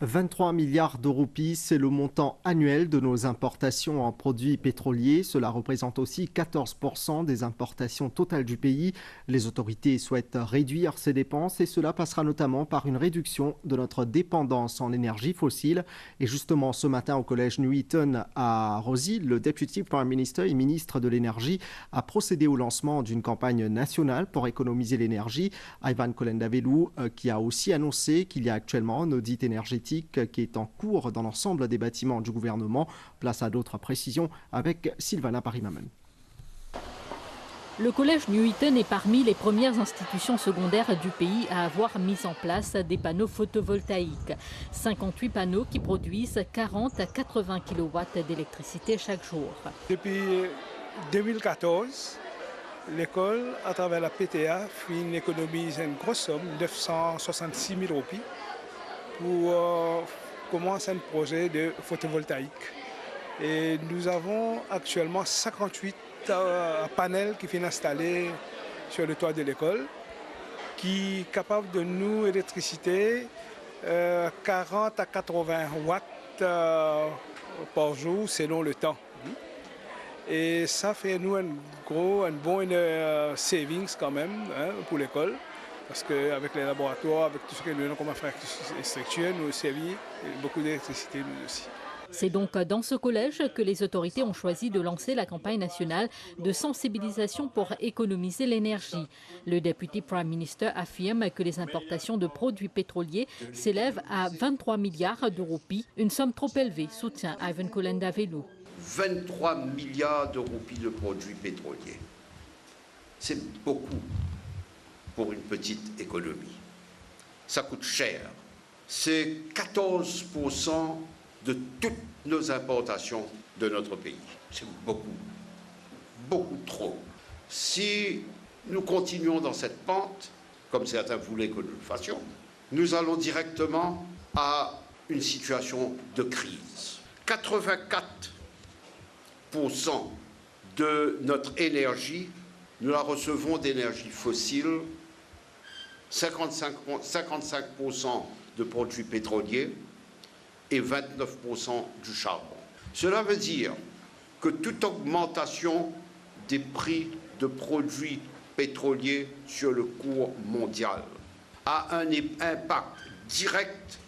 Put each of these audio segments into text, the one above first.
23 milliards de roupies, c'est le montant annuel de nos importations en produits pétroliers. Cela représente aussi 14% des importations totales du pays. Les autorités souhaitent réduire ces dépenses et cela passera notamment par une réduction de notre dépendance en énergie fossile. Et justement, ce matin au collège Newton à Roissy, le Deputy Prime Minister et ministre de l'Énergie a procédé au lancement d'une campagne nationale pour économiser l'énergie. Ivan Kolendavelou qui a aussi annoncé qu'il y a actuellement un audit énergétique qui est en cours dans l'ensemble des bâtiments du gouvernement. Place à d'autres précisions avec Sylvana Parimamen. Le collège Newton est parmi les premières institutions secondaires du pays à avoir mis en place des panneaux photovoltaïques. 58 panneaux qui produisent 40 à 80 kW d'électricité chaque jour. Depuis 2014, l'école, à travers la PTA, économise une grosse somme, 966 000 roupies, pour commencer un projet de photovoltaïque. Et nous avons actuellement 58 panels qui viennent installés sur le toit de l'école, qui est capable de nous électricité 40 à 80 watts par jour selon le temps. Et ça fait nous un bon savings quand même pour l'école. Parce qu'avec les laboratoires, avec tout ce que nous avons comme infrastructure, nous servit beaucoup d'électricité nous aussi. C'est donc dans ce collège que les autorités ont choisi de lancer la campagne nationale de sensibilisation pour économiser l'énergie. Le Deputy Prime Minister affirme que les importations de produits pétroliers s'élèvent à 23 milliards de roupies, une somme trop élevée, soutient Ivan Kolendavelou. 23 milliards de roupies de produits pétroliers. C'est beaucoup pour une petite économie. Ça coûte cher. C'est 14% de toutes nos importations de notre pays. C'est beaucoup, beaucoup trop. Si nous continuons dans cette pente, comme certains voulaient que nous le fassions, nous allons directement à une situation de crise. 84% de notre énergie, nous la recevons d'énergie fossile, 55% de produits pétroliers et 29% du charbon. Cela veut dire que toute augmentation des prix de produits pétroliers sur le cours mondial a un impact direct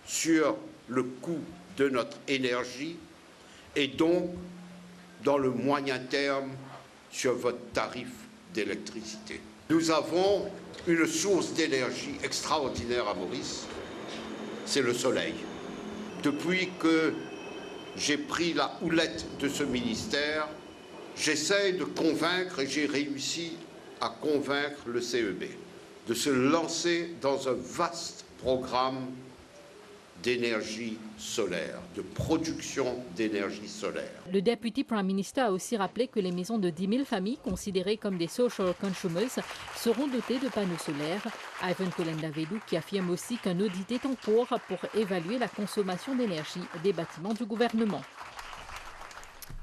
sur le coût de notre énergie et donc, dans le moyen terme, sur votre tarif d'électricité. Nous avons une source d'énergie extraordinaire à Maurice, c'est le soleil. Depuis que j'ai pris la houlette de ce ministère, j'essaie de convaincre, et j'ai réussi à convaincre le CEB, de se lancer dans un vaste programme d'énergie solaire, de production d'énergie solaire. Le Deputy Prime Minister a aussi rappelé que les maisons de 10 000 familles considérées comme des social consumers seront dotées de panneaux solaires. Ivan Kolendavelou qui affirme aussi qu'un audit est en cours pour évaluer la consommation d'énergie des bâtiments du gouvernement.